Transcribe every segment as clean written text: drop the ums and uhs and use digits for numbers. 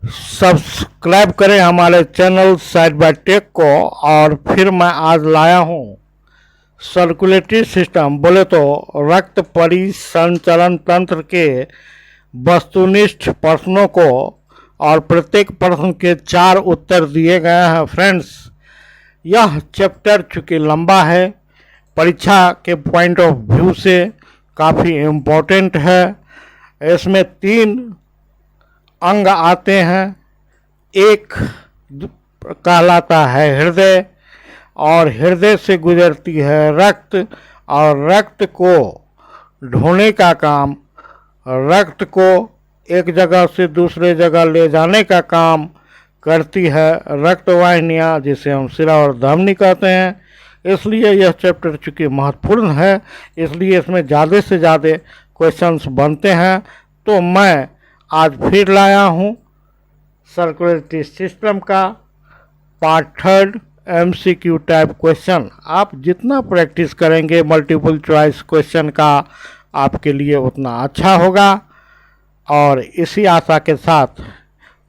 Subscribe करें हमारे channel side by take को। और फिर मैं आज लाया हूँ सर्कुलेटरी सिस्टम, बोले तो रक्त परिसंचरण तंत्र के वस्तुनिष्ठ प्रश्नों को, और प्रत्येक प्रश्न के 4 उत्तर दिए गए हैं। फ्रेंड्स, यह चैप्टर चूँकि लंबा है, परीक्षा के पॉइंट ऑफ व्यू से काफ़ी इम्पोर्टेंट है। इसमें 3 अंग आते हैं। एक कहलाता है हृदय, और हृदय से गुजरती है रक्त, और रक्त को ढोने का काम, रक्त को एक जगह से दूसरे जगह ले जाने का काम करती है रक्तवाहिनियाँ, जिसे हम शिरा और धमनी कहते हैं। इसलिए यह चैप्टर चूँकि महत्वपूर्ण है, इसलिए इसमें ज़्यादा से ज़्यादा क्वेश्चंस बनते हैं। तो मैं आज फिर लाया हूँ सर्कुलेटरी सिस्टम का पार्ट 3 MCQ टाइप क्वेश्चन। आप जितना प्रैक्टिस करेंगे मल्टीपल चॉइस क्वेश्चन का, आपके लिए उतना अच्छा होगा। और इसी आशा के साथ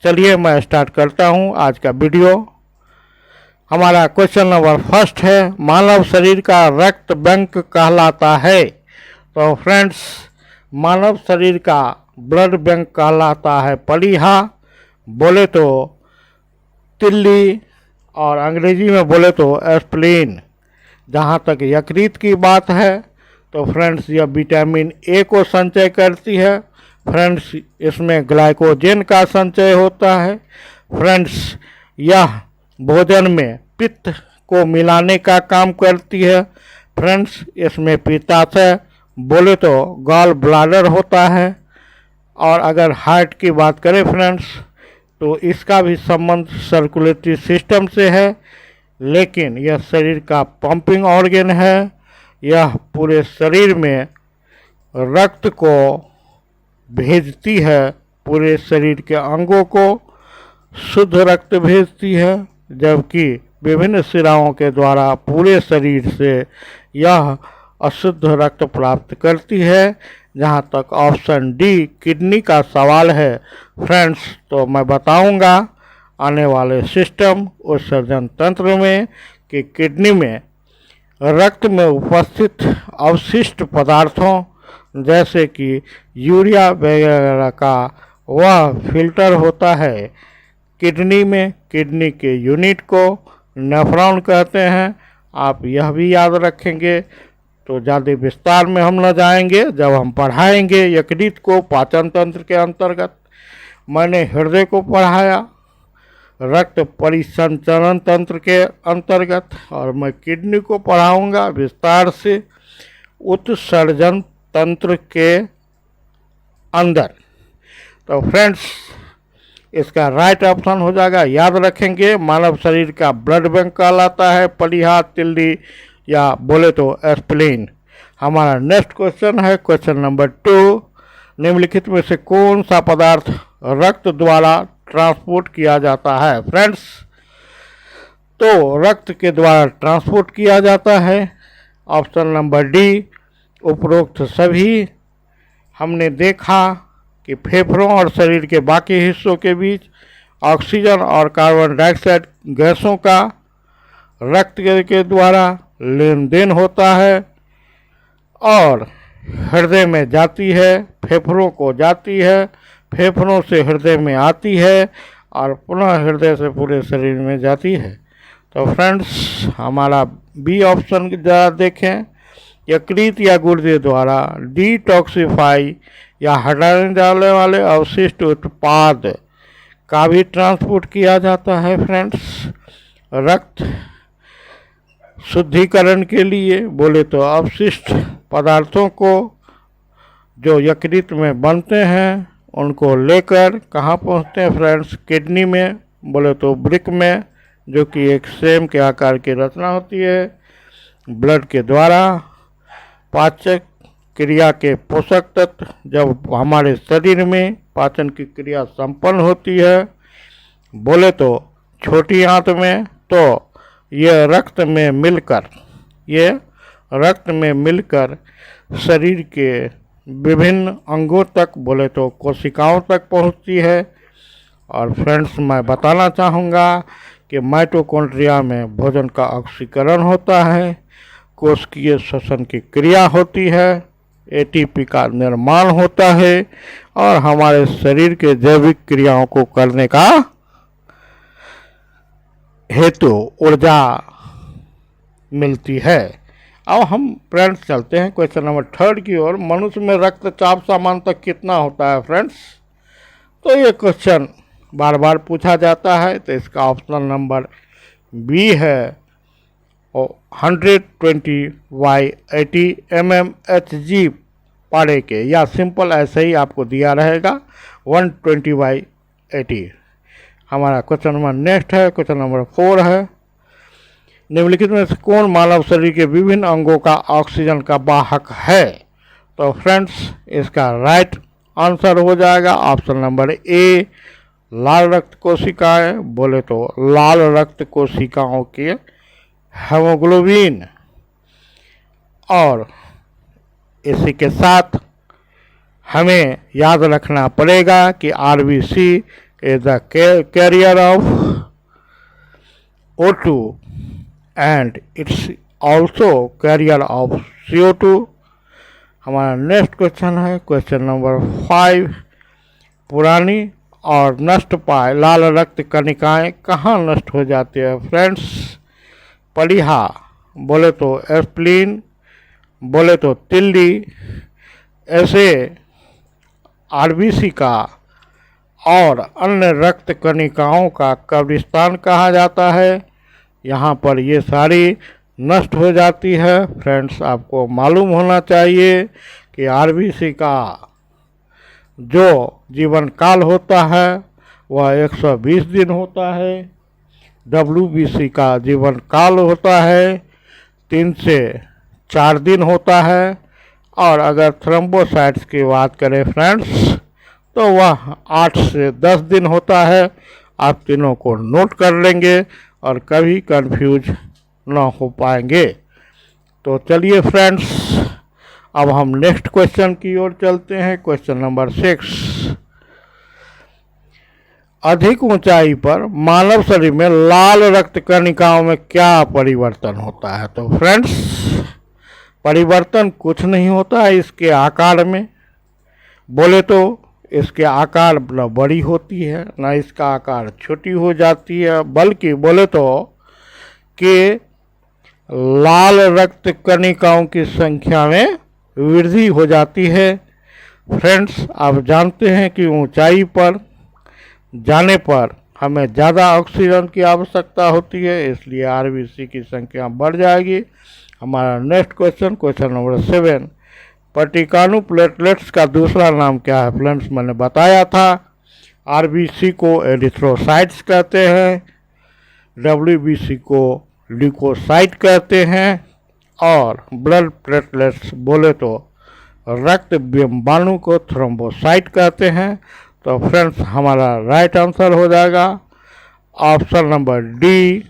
चलिए मैं स्टार्ट करता हूँ आज का वीडियो। हमारा क्वेश्चन नंबर 1 है, मानव शरीर का रक्त बैंक कहलाता है। तो फ्रेंड्स, मानव शरीर का ब्लड बैंक कहलाता है प्लीहा, बोले तो तिल्ली, और अंग्रेजी में बोले तो स्प्लीन। जहाँ तक यकृत की बात है तो फ्रेंड्स, यह विटामिन ए को संचय करती है। फ्रेंड्स, इसमें ग्लाइकोजन का संचय होता है। फ्रेंड्स, यह भोजन में पित्त को मिलाने का काम करती है। फ्रेंड्स, इसमें पित्ताशय बोले तो गॉल ब्लाडर होता है। और अगर हार्ट की बात करें फ्रेंड्स, तो इसका भी संबंध सर्कुलेटरी सिस्टम से है, लेकिन यह शरीर का पंपिंग ऑर्गन है। यह पूरे शरीर में रक्त को भेजती है, पूरे शरीर के अंगों को शुद्ध रक्त भेजती है, जबकि विभिन्न शिराओं के द्वारा पूरे शरीर से यह अशुद्ध रक्त प्राप्त करती है। जहाँ तक ऑप्शन डी किडनी का सवाल है फ्रेंड्स, तो मैं बताऊंगा आने वाले सिस्टम उत्सर्जन तंत्र में कि किडनी में रक्त में उपस्थित अवशिष्ट पदार्थों जैसे कि यूरिया वगैरह का वह फिल्टर होता है किडनी में। किडनी के यूनिट को नेफ्रॉन कहते हैं। आप यह भी याद रखेंगे। तो ज़्यादा विस्तार में हम न जाएंगे, जब हम पढ़ाएंगे यकृत को पाचन तंत्र के अंतर्गत। मैंने हृदय को पढ़ाया रक्त परिसंचरण तंत्र के अंतर्गत, और मैं किडनी को पढ़ाऊंगा विस्तार से उत्सर्जन तंत्र के अंदर। तो फ्रेंड्स, इसका राइट ऑप्शन हो जाएगा, याद रखेंगे, मानव शरीर का ब्लड बैंक कहलाता है प्लीहा, तिल्ली, या बोले तो स्प्लीन। हमारा नेक्स्ट क्वेश्चन है क्वेश्चन नंबर 2, निम्नलिखित में से कौन सा पदार्थ रक्त द्वारा ट्रांसपोर्ट किया जाता है। फ्रेंड्स, तो रक्त के द्वारा ट्रांसपोर्ट किया जाता है ऑप्शन नंबर डी उपरोक्त सभी। हमने देखा कि फेफड़ों और शरीर के बाकी हिस्सों के बीच ऑक्सीजन और कार्बन डाइऑक्साइड गैसों का रक्त के द्वारा लेन देन होता है, और हृदय में जाती है, फेफड़ों को जाती है, फेफड़ों से हृदय में आती है, और पुनः हृदय से पूरे शरीर में जाती है। तो फ्रेंड्स, हमारा बी ऑप्शन ज़रा देखें, यकृत या गुर्दे द्वारा डिटॉक्सिफाई या हटाने जाने वाले अवशिष्ट उत्पाद का भी ट्रांसपोर्ट किया जाता है। फ्रेंड्स, रक्त शुद्धिकरण के लिए बोले तो अवशिष्ट पदार्थों को जो यकृत में बनते हैं उनको लेकर कहाँ पहुँचते हैं फ्रेंड्स, किडनी में, बोले तो वृक्क में, जो कि एक सेम के आकार की रचना होती है। ब्लड के द्वारा पाचक क्रिया के पोषक तत्व जब हमारे शरीर में पाचन की क्रिया संपन्न होती है, बोले तो छोटी आंत में, तो ये रक्त में मिलकर शरीर के विभिन्न अंगों तक, बोले तो कोशिकाओं तक पहुंचती है, और फ्रेंड्स, मैं बताना चाहूँगा कि माइटोकॉन्ड्रिया में भोजन का ऑक्सीकरण होता है, कोशिकीय श्वसन की क्रिया होती है, एटीपी का निर्माण होता है और हमारे शरीर के जैविक क्रियाओं को करने का हेतु ऊर्जा मिलती है। अब हम फ्रेंड्स चलते हैं क्वेश्चन नंबर 3 की ओर। मनुष्य में रक्तचाप सामान्यतः कितना होता है फ्रेंड्स? तो ये क्वेश्चन बार बार पूछा जाता है, तो इसका ऑप्शन नंबर बी है 120/80 mmHg पर के, या सिंपल ऐसे ही आपको दिया रहेगा 120/80। हमारा क्वेश्चन नंबर नेक्स्ट है, क्वेश्चन नंबर 4 है। निम्नलिखित में से कौन मानव शरीर के विभिन्न अंगों का ऑक्सीजन का वाहक है? तो फ्रेंड्स, इसका राइट आंसर हो जाएगा ऑप्शन नंबर ए, लाल रक्त कोशिकाएं। बोले तो लाल रक्त कोशिकाओं के हेमोग्लोबिन। और इसी के साथ हमें याद रखना पड़ेगा कि RBC is the carrier of O2 and it's also carrier of CO2। हमारा नेक्स्ट क्वेश्चन है क्वेश्चन नंबर 5। पुरानी और नष्ट पाए लाल रक्त कणिकाएं कहाँ नष्ट हो जाती है फ्रेंड्स? पलिहा, बोले तो एस्प्लीन, बोले तो तिल्ली, ऐसे आरबीसी का और अन्य रक्त कणिकाओं का कब्रिस्तान कहा जाता है। यहाँ पर ये सारी नष्ट हो जाती है। फ्रेंड्स, आपको मालूम होना चाहिए कि आरबीसी का जो जीवन काल होता है वह 120 दिन होता है। डब्ल्यूबीसी का जीवन काल होता है 3 से 4 दिन होता है। और अगर थ्रोम्बोसाइट्स की बात करें फ्रेंड्स, तो वह 8 से 10 दिन होता है। आप तीनों को नोट कर लेंगे और कभी कंफ्यूज ना हो पाएंगे। तो चलिए फ्रेंड्स, अब हम नेक्स्ट क्वेश्चन की ओर चलते हैं, क्वेश्चन नंबर 6। अधिक ऊंचाई पर मानव शरीर में लाल रक्त कणिकाओं में क्या परिवर्तन होता है? तो फ्रेंड्स, परिवर्तन कुछ नहीं होता है इसके आकार में। बोले तो इसके आकार न बड़ी होती है ना इसका आकार छोटी हो जाती है, बल्कि बोले तो कि लाल रक्त कणिकाओं की संख्या में वृद्धि हो जाती है। फ्रेंड्स, आप जानते हैं कि ऊंचाई पर जाने पर हमें ज़्यादा ऑक्सीजन की आवश्यकता होती है, इसलिए आरबीसी की संख्या बढ़ जाएगी। हमारा नेक्स्ट क्वेश्चन, क्वेश्चन नंबर 7। पटिकानु प्लेटलेट्स का दूसरा नाम क्या है? फ्रेंड्स, मैंने बताया था आरबीसी को एरिथ्रोसाइट्स कहते हैं, डब्ल्यूबीसी को ल्यूकोसाइट कहते हैं और ब्लड प्लेटलेट्स बोले तो रक्त बिंबाणु को थ्रोम्बोसाइट कहते हैं। तो फ्रेंड्स, हमारा राइट आंसर हो जाएगा ऑप्शन नंबर डी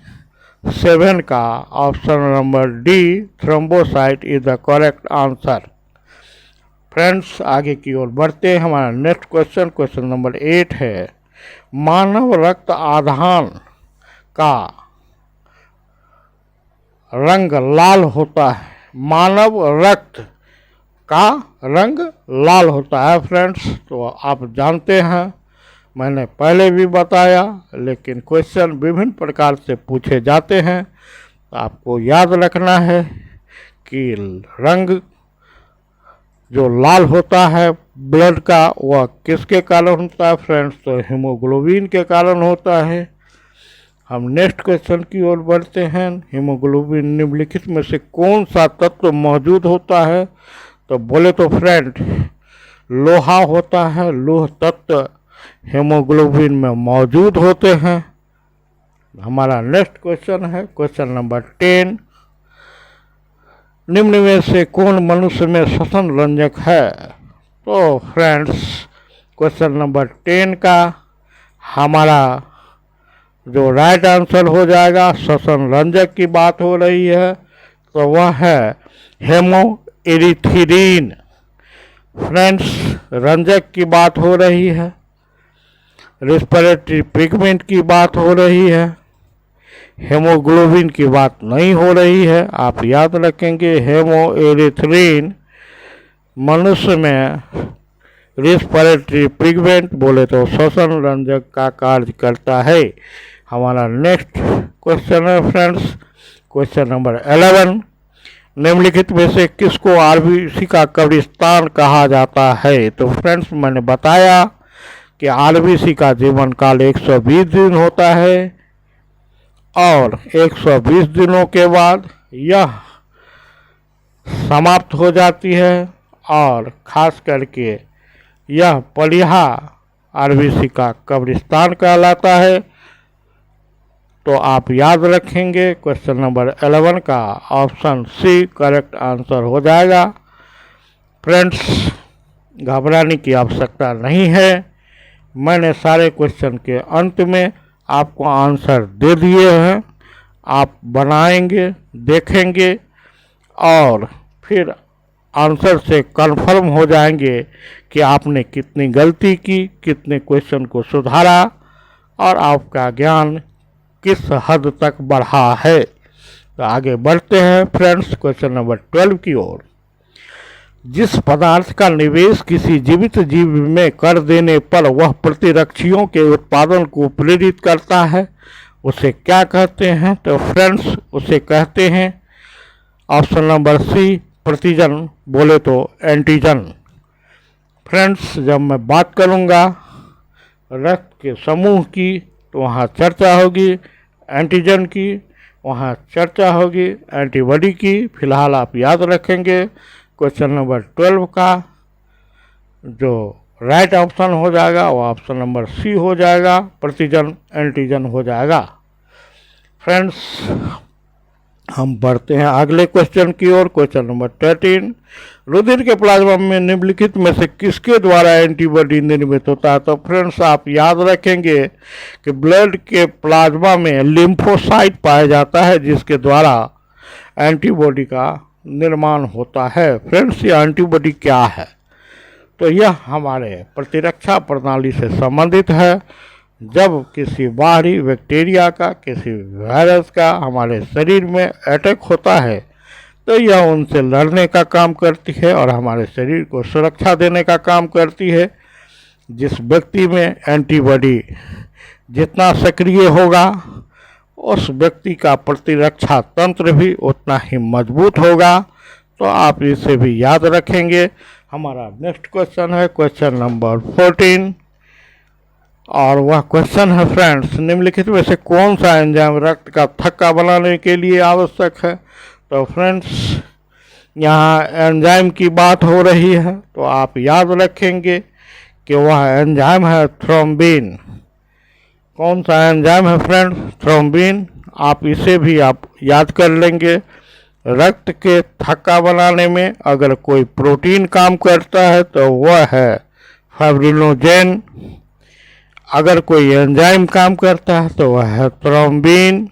7 का। Option number D thrombocyte is the correct answer. Friends, आगे की ओर बढ़ते हैं। हमारा नेक्स्ट क्वेश्चन, क्वेश्चन नंबर 8 है। मानव रक्त आधान का रंग लाल होता है। मानव रक्त का रंग लाल होता है फ्रेंड्स, तो आप जानते हैं, मैंने पहले भी बताया, लेकिन क्वेश्चन विभिन्न प्रकार से पूछे जाते हैं। तो आपको याद रखना है कि रंग जो लाल होता है ब्लड का, वह किसके कारण होता है फ्रेंड्स? तो हीमोग्लोबिन के कारण होता है। हम नेक्स्ट क्वेश्चन की ओर बढ़ते हैं। हीमोग्लोबिन निम्नलिखित में से कौन सा तत्व मौजूद होता है? तो बोले तो फ्रेंड, लोहा होता है। लोह तत्व हीमोग्लोबिन में मौजूद होते हैं। हमारा नेक्स्ट क्वेश्चन है क्वेश्चन नंबर 10। निम्न में से कौन मनुष्य में श्वसन रंजक है? तो फ्रेंड्स, क्वेश्चन नंबर 10 का हमारा जो राइट आंसर हो जाएगा, श्वसन रंजक की बात हो रही है, तो वह है हेमो एरिथ्रिन। फ्रेंड्स, रंजक की बात हो रही है। रेस्पिरेटरी पिगमेंट की बात हो रही है, हेमोग्लोबिन की बात नहीं हो रही है। आप याद रखेंगे हेमो एरिथ्रिन मनुष्य में रेस्पिरेटरी पिगमेंट बोले तो श्वसन रंजक का कार्य करता है। हमारा नेक्स्ट क्वेश्चन है फ्रेंड्स, क्वेश्चन नंबर 11, निम्नलिखित में से किसको आरबीसी का कब्रिस्तान कहा जाता है? तो फ्रेंड्स मैंने बताया कि आरबीसी का जीवन काल 120 दिन होता है और 120 दिनों के बाद यह समाप्त हो जाती है और खास करके यह पलिहा आरबीसी का कब्रिस्तान कहलाता है। तो आप याद रखेंगे क्वेश्चन नंबर 11 का ऑप्शन सी करेक्ट आंसर हो जाएगा। फ्रेंड्स घबराने की आवश्यकता नहीं है, मैंने सारे क्वेश्चन के अंत में आपको आंसर दे दिए हैं। आप बनाएंगे, देखेंगे और फिर आंसर से कंफर्म हो जाएंगे कि आपने कितनी गलती की, कितने क्वेश्चन को सुधारा और आपका ज्ञान किस हद तक बढ़ा है। तो आगे बढ़ते हैं फ्रेंड्स क्वेश्चन नंबर 12 की ओर। जिस पदार्थ का निवेश किसी जीवित जीव में कर देने पर वह प्रतिरक्षियों के उत्पादन को प्रेरित करता है, उसे क्या कहते हैं? तो फ्रेंड्स उसे कहते हैं ऑप्शन नंबर सी प्रतिजन बोले तो एंटीजन। फ्रेंड्स जब मैं बात करूंगा रक्त के समूह की तो वहाँ चर्चा होगी एंटीजन की, वहाँ चर्चा होगी एंटीबॉडी की। फिलहाल आप याद रखेंगे क्वेश्चन नंबर 12 का जो राइट ऑप्शन हो जाएगा वो ऑप्शन नंबर सी हो जाएगा, प्रतिजन एंटीजन हो जाएगा। फ्रेंड्स हम बढ़ते हैं अगले क्वेश्चन की ओर, क्वेश्चन नंबर 13, रुधिर के प्लाज्मा में निम्नलिखित में से किसके द्वारा एंटीबॉडी निर्मित होता है? तो फ्रेंड्स आप याद रखेंगे कि ब्लड के प्लाज्मा में लिम्फोसाइट पाया जाता है जिसके द्वारा एंटीबॉडी का निर्माण होता है। फ्रेंड्स ये एंटीबॉडी क्या है? तो यह हमारे प्रतिरक्षा प्रणाली से संबंधित है। जब किसी बाहरी बैक्टीरिया का, किसी वायरस का हमारे शरीर में अटैक होता है तो यह उनसे लड़ने का काम करती है और हमारे शरीर को सुरक्षा देने का काम करती है। जिस व्यक्ति में एंटीबॉडी जितना सक्रिय होगा उस व्यक्ति का प्रतिरक्षा तंत्र भी उतना ही मजबूत होगा। तो आप इसे भी याद रखेंगे। हमारा नेक्स्ट क्वेश्चन है क्वेश्चन नंबर 14 और वह क्वेश्चन है फ्रेंड्स, निम्नलिखित में से कौन सा एंजाइम रक्त का थक्का बनाने के लिए आवश्यक है? तो फ्रेंड्स यहाँ एंजाइम की बात हो रही है तो आप याद रखेंगे कि वह एंजाइम है थ्रोम्बिन। कौन सा एंजाइम है फ्रेंड्स? थ्रोम्बिन। आप इसे भी आप याद कर लेंगे। रक्त के थक्का बनाने में अगर कोई प्रोटीन काम करता है तो वह है फाइब्रिनोजेन। अगर कोई एंजाइम काम करता है तो वह है थ्रोम्बिन।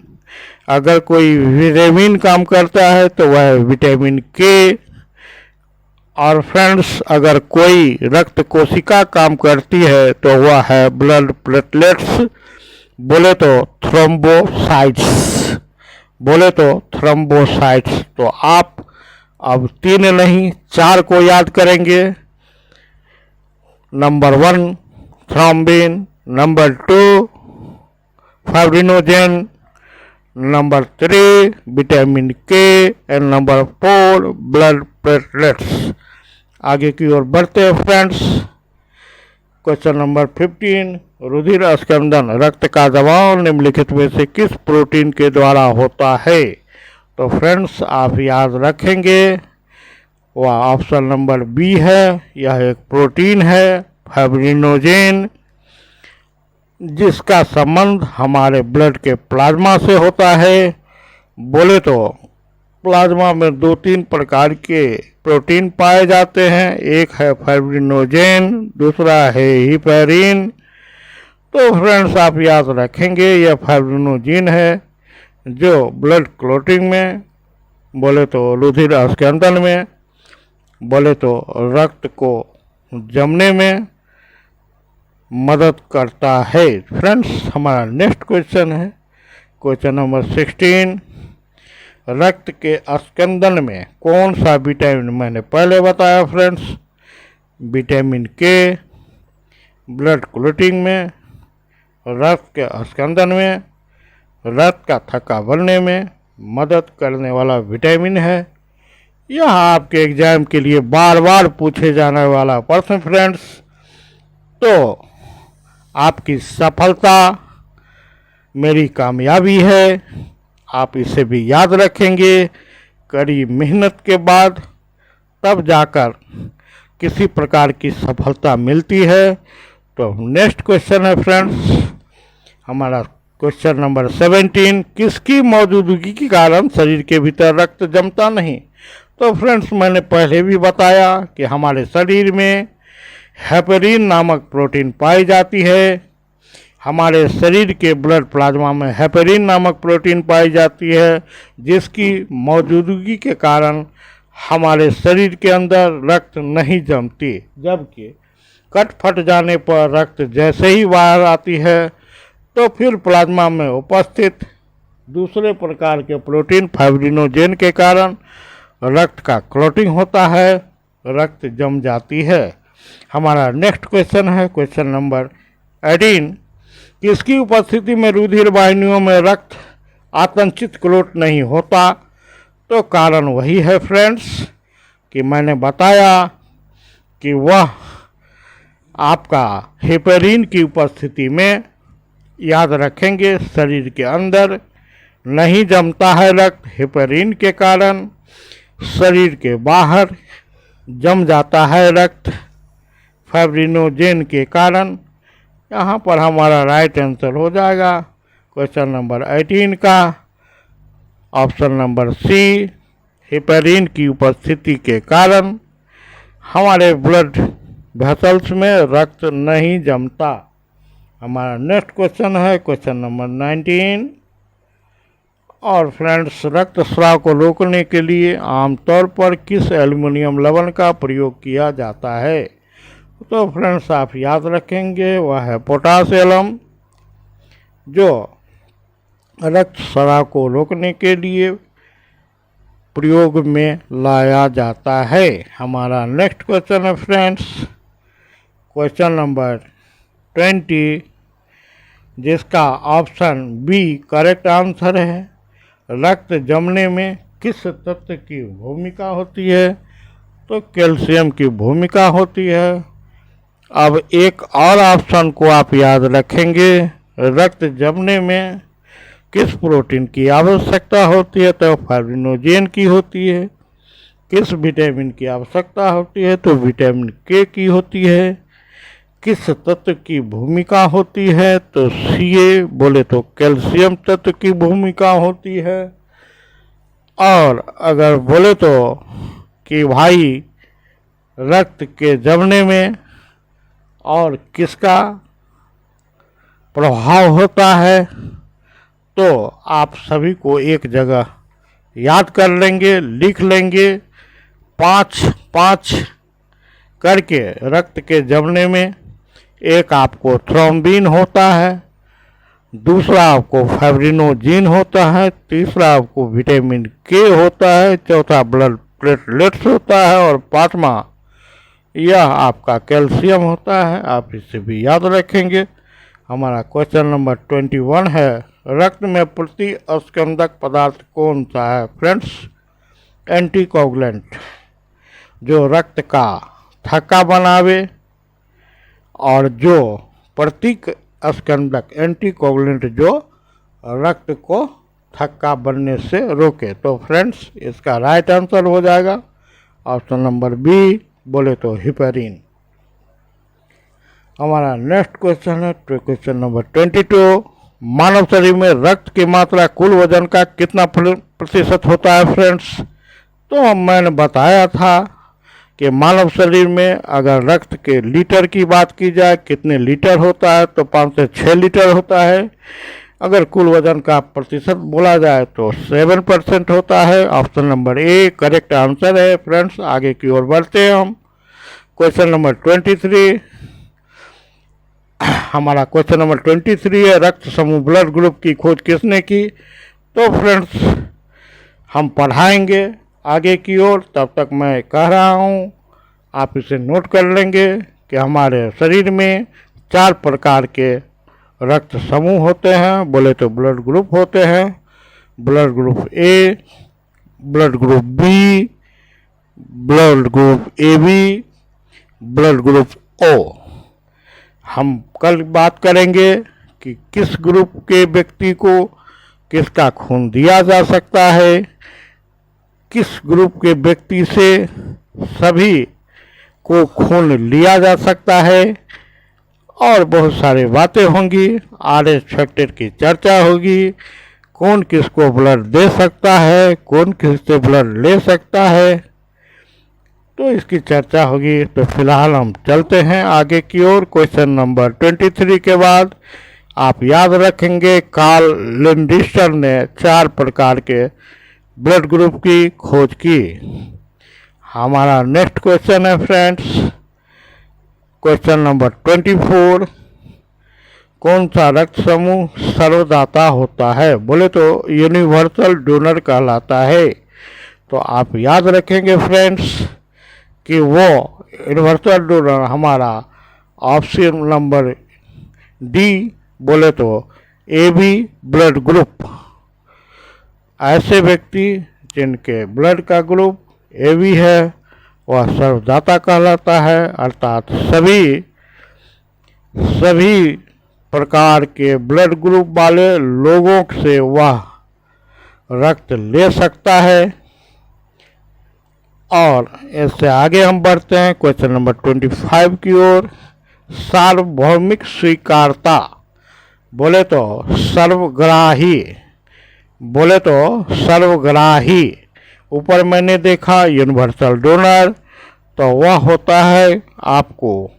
अगर कोई विटामिन काम करता है तो वह है विटामिन के। और फ्रेंड्स अगर कोई रक्त कोशिका काम करती है तो वह है ब्लड प्लेटलेट्स बोले तो थ्रोम्बोसाइट्स, बोले तो थ्रोम्बोसाइट्स। तो आप अब 3 नहीं 4 को याद करेंगे। Number 1 thrombin, number 2 fibrinogen, number 3 vitamin के एंड नंबर 4 ब्लड प्लेटलेट्स। आगे की ओर बढ़ते हैं फ्रेंड्स। क्वेश्चन नंबर 15, रुधिर स्कंदन रक्त का दबाव निम्नलिखित में से किस प्रोटीन के द्वारा होता है? तो फ्रेंड्स आप याद रखेंगे वह ऑप्शन नंबर बी है। यह एक प्रोटीन है फाइब्रिनोजेन जिसका संबंध हमारे ब्लड के प्लाज्मा से होता है। बोले तो प्लाज्मा में 2-3 प्रकार के प्रोटीन पाए जाते हैं, एक है फाइब्रिनोजेन, दूसरा है हिपैरिन। तो फ्रेंड्स आप याद रखेंगे यह फाइब्रिनोजेन है जो ब्लड क्लॉटिंग में, बोले तो रुधिर स्कंदन में, बोले तो रक्त को जमने में मदद करता है। फ्रेंड्स, हमारा नेक्स्ट क्वेश्चन है क्वेश्चन नंबर 16। रक्त के स्कंदन में कौन सा विटामिन मैंने पहले बताया फ्रेंड्स? विटामिन के ब्लड क्लॉटिंग में, रक्त के स्कंदन में, रक्त का थक्का बनने में मदद करने वाला विटामिन है। यह आपके एग्जाम के लिए बार बार पूछे जाने वाला प्रश्न फ्रेंड्स। तो आपकी सफलता मेरी कामयाबी है, आप इसे भी याद रखेंगे। कड़ी मेहनत के बाद तब जाकर किसी प्रकार की सफलता मिलती है। तो नेक्स्ट क्वेश्चन है फ्रेंड्स हमारा क्वेश्चन नंबर 17। किसकी मौजूदगी के कारण शरीर के भीतर रक्त जमता नहीं? तो फ्रेंड्स, मैंने पहले भी बताया कि हमारे शरीर में हेपेरिन नामक प्रोटीन पाई जाती है। हमारे शरीर के ब्लड प्लाज्मा में हेपेरिन नामक प्रोटीन पाई जाती है, जिसकी मौजूदगी के कारण हमारे शरीर के अंदर रक्त नहीं जमती। जबकि कट फट जाने पर रक्त जैसे ही बाहर आती है तो फिर प्लाज्मा में उपस्थित दूसरे प्रकार के प्रोटीन फाइब्रिनोजेन के कारण रक्त का क्लॉटिंग होता है, रक्त जम जाती है। हमारा नेक्स्ट क्वेश्चन है क्वेश्चन नंबर 18। किसकी उपस्थिति में रुधिर वाहिनियों में रक्त आतंचित क्लॉट नहीं होता? तो कारण वही है फ्रेंड्स कि मैंने बताया कि वह आपका हेपेरिन की उपस्थिति में, याद रखेंगे, शरीर के अंदर नहीं जमता है रक्त हेपेरिन के कारण, शरीर के बाहर जम जाता है रक्त फाइब्रिनोजेन के कारण। यहाँ पर हमारा राइट आंसर हो जाएगा क्वेश्चन नंबर 18 का ऑप्शन नंबर सी। हेपेरिन की उपस्थिति के कारण हमारे ब्लड वेसल्स में रक्त नहीं जमता। हमारा नेक्स्ट क्वेश्चन है क्वेश्चन नंबर 19। और फ्रेंड्स, रक्तस्राव को रोकने के लिए आमतौर पर किस एल्युमिनियम लवण का प्रयोग किया जाता है? तो फ्रेंड्स, आप याद रखेंगे वह है पोटाशियम, जो रक्तस्राव को रोकने के लिए प्रयोग में लाया जाता है। हमारा नेक्स्ट क्वेश्चन है फ्रेंड्स क्वेश्चन नंबर 20, जिसका ऑप्शन बी करेक्ट आंसर है। रक्त जमने में किस तत्व की भूमिका होती है? तो कैल्शियम की भूमिका होती है। अब एक और ऑप्शन को आप याद रखेंगे, रक्त जमने में किस प्रोटीन की आवश्यकता होती है? तो फाइब्रिनोजेन की होती है। किस विटामिन की आवश्यकता होती है? तो विटामिन के की होती है। किस तत्व की भूमिका होती है? तो सी बोले तो कैल्शियम तत्व की भूमिका होती है। और अगर बोले तो कि भाई रक्त के जमने में और किसका प्रभाव होता है, तो आप सभी को एक जगह याद कर लेंगे, लिख लेंगे। 5-5 करके रक्त के जमने में एक आपको थ्रोम्बिन होता है, दूसरा आपको फाइब्रिनोजेन होता है, तीसरा आपको विटामिन के होता है, चौथा ब्लड प्लेटलेट्स होता है और पांचवा यह आपका कैल्शियम होता है। आप इसे भी याद रखेंगे। हमारा क्वेश्चन नंबर 21 है, रक्त में प्रतिस्कंदक पदार्थ कौन सा है? फ्रेंड्स, एंटीकोगुलेंट, जो रक्त का थक्का बनावे और जो प्रतीक स्कंदक एंटीकोगुलेंट जो रक्त को थक्का बनने से रोके। तो फ्रेंड्स, इसका राइट आंसर हो जाएगा ऑप्शन नंबर बी, बोले तो हेपेरिन। हमारा नेक्स्ट क्वेश्चन है क्वेश्चन नंबर 22। मानव शरीर में रक्त की मात्रा कुल वजन का कितना प्रतिशत होता है? फ्रेंड्स, तो मैंने बताया था कि मानव शरीर में अगर रक्त के लीटर की बात की जाए, कितने लीटर होता है, तो 5 से 6 लीटर होता है। अगर कुल वजन का प्रतिशत बोला जाए तो 7% होता है। Option number A correct answer है। फ्रेंड्स, आगे की ओर बढ़ते हैं हम। क्वेश्चन नंबर 23, हमारा क्वेश्चन नंबर 23 है, रक्त समूह ब्लड ग्रुप की खोज किसने की। तो फ्रेंड्स हम पढ़ाएंगे आगे की ओर, तब तक मैं कह रहा हूँ आप इसे नोट कर लेंगे कि हमारे शरीर में 4 प्रकार के रक्त समूह होते हैं, बोले तो ब्लड ग्रुप होते हैं। Blood group A, blood group B, blood group A B, blood group O. हम कल बात करेंगे कि किस ग्रुप के व्यक्ति को किसका खून दिया जा सकता है, किस ग्रुप के व्यक्ति से सभी को खून लिया जा सकता है, और बहुत सारी बातें होंगी। RH फैक्टर की चर्चा होगी, कौन किसको ब्लड दे सकता है, कौन किससे ब्लड ले सकता है, तो इसकी चर्चा होगी। तो फिलहाल हम चलते हैं आगे की ओर। क्वेश्चन नंबर 23 के बाद आप याद रखेंगे कार्ल लिंडस्टर ने 4 प्रकार के ब्लड ग्रुप की खोज की। हमारा नेक्स्ट क्वेश्चन है फ्रेंड्स, क्वेश्चन नंबर 24, कौन सा रक्त समूह सर्वदाता होता है, बोले तो यूनिवर्सल डोनर कहलाता है। तो आप याद रखेंगे फ्रेंड्स कि वो यूनिवर्सल डोनर हमारा ऑप्शन नंबर डी, बोले तो AB ब्लड ग्रुप। ऐसे व्यक्ति जिनके ब्लड का ग्रुप AB है वह सर्वदाता कहलाता है, अर्थात सभी प्रकार के ब्लड ग्रुप वाले लोगों से वह रक्त ले सकता है। और इससे आगे हम बढ़ते हैं क्वेश्चन नंबर 25 की ओर। सार्वभौमिक स्वीकारता, बोले तो सर्वग्राही। ऊपर मैंने देखा यूनिवर्सल डोनर, तो वह होता है आपको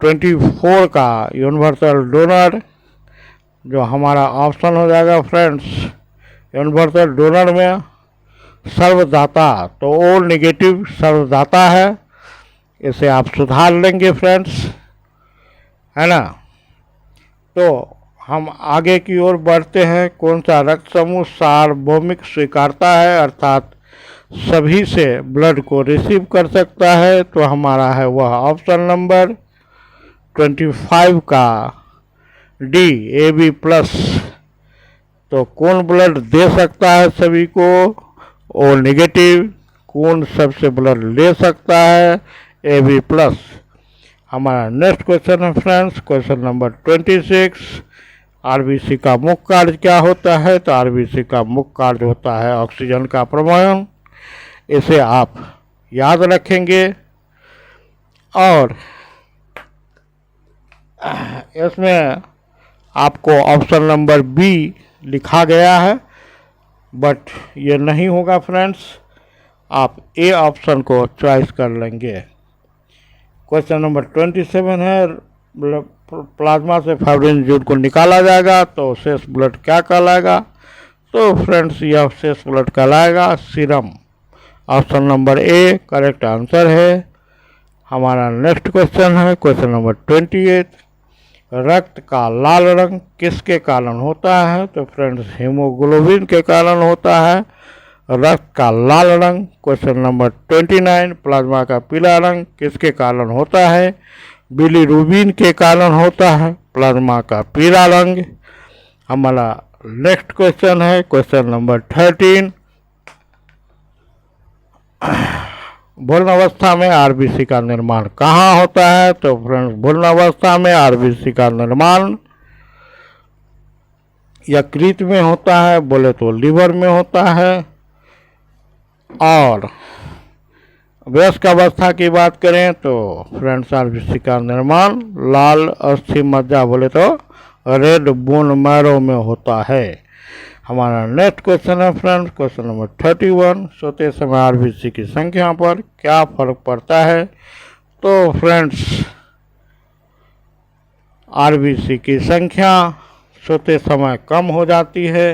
24 का यूनिवर्सल डोनर, जो हमारा ऑप्शन हो जाएगा फ्रेंड्स। यूनिवर्सल डोनर में सर्वदाता, तो ओ नेगेटिव सर्वदाता है, इसे आप सुधार लेंगे फ्रेंड्स, है ना। तो हम आगे की ओर बढ़ते हैं। कौन सा रक्त समूह सार्वभौमिक स्वीकारता है, अर्थात सभी से ब्लड को रिसीव कर सकता है, तो हमारा है वह ऑप्शन नंबर 25 का डी, AB प्लस। तो कौन ब्लड दे सकता है सभी को, ओ नेगेटिव। कौन सबसे ब्लड ले सकता है, AB प्लस। हमारा नेक्स्ट क्वेश्चन है फ्रेंड्स, क्वेश्चन नंबर 26, RBC का मुख्य कार्य क्या होता है। तो RBC का मुख्य कार्य होता है ऑक्सीजन का प्रवाहन, इसे आप याद रखेंगे। और इसमें आपको ऑप्शन नंबर बी लिखा गया है, बट ये नहीं होगा फ्रेंड्स, आप ए ऑप्शन को चॉइस कर लेंगे। क्वेश्चन नंबर 27 है, प्लाज्मा से फाइब्रिनोजन को निकाला जाएगा तो शेष ब्लड क्या कहलाएगा। तो फ्रेंड्स यह शेष ब्लड कहलाएगा serum. Option number A correct answer है। हमारा नेक्स्ट क्वेश्चन है क्वेश्चन नंबर 28, रक्त का लाल रंग किसके कारण होता है। तो फ्रेंड्स हीमोग्लोबिन के कारण होता है रक्त का लाल रंग। क्वेश्चन नंबर 29, प्लाज्मा का पीला रंग किसके कारण होता है। बिलीरुबिन के कारण होता है प्लाज्मा का पीला रंग। हमारा नेक्स्ट क्वेश्चन है क्वेश्चन नंबर 13, भ्रूणावस्था में आरबीसी का निर्माण कहाँ होता है। तो फ्रेंड्स भ्रूणावस्था में आरबीसी का निर्माण यकृत में होता है, बोले तो लीवर में होता है। और वयस्क अवस्था की बात करें तो फ्रेंड्स आरबीसी का निर्माण लाल अस्थि मज्जा, बोले तो रेड बोन मैरो में होता है। हमारा नेक्स्ट क्वेश्चन है फ्रेंड्स क्वेश्चन नंबर 31, सोते समय आरबीसी की संख्या पर क्या फर्क पड़ता है। तो फ्रेंड्स आरबीसी की संख्या सोते समय कम हो जाती है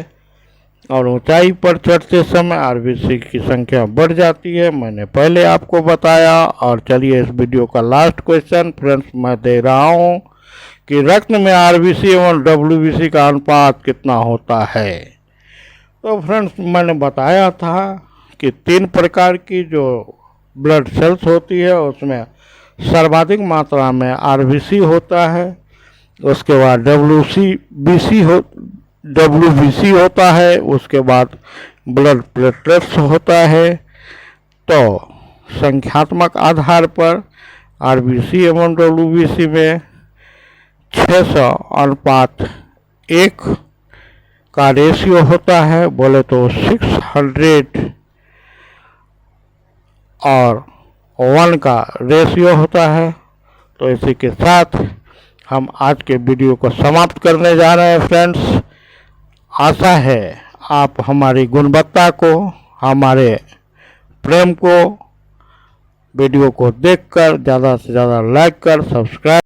और ऊंचाई पर चढ़ते समय आरबीसी की संख्या बढ़ जाती है, मैंने पहले आपको बताया। और चलिए इस वीडियो का लास्ट क्वेश्चन फ्रेंड्स मैं दे रहा हूँ कि रक्त में आरबीसी एवं डब्ल्यूबीसी का अनुपात कितना होता है। तो फ्रेंड्स, मैंने बताया था कि 3 प्रकार की जो ब्लड सेल्स होती है उसमें सर्वाधिक मात्रा में आरबीसी होता है, उसके बाद डब्ल्यूबीसी होता है, उसके बाद ब्लड प्लेटलेट्स होता है। तो संख्यात्मक आधार पर आरबीसी एवं डब्ल्यूबीसी में 600:1 का रेशियो होता है, बोले तो 600 और 1 का रेशियो होता है। तो इसी के साथ हम आज के वीडियो को समाप्त करने जा रहे हैं फ्रेंड्स। आशा है आप हमारी गुणवत्ता को, हमारे प्रेम को, वीडियो को देखकर ज़्यादा से ज़्यादा लाइक कर सब्सक्राइब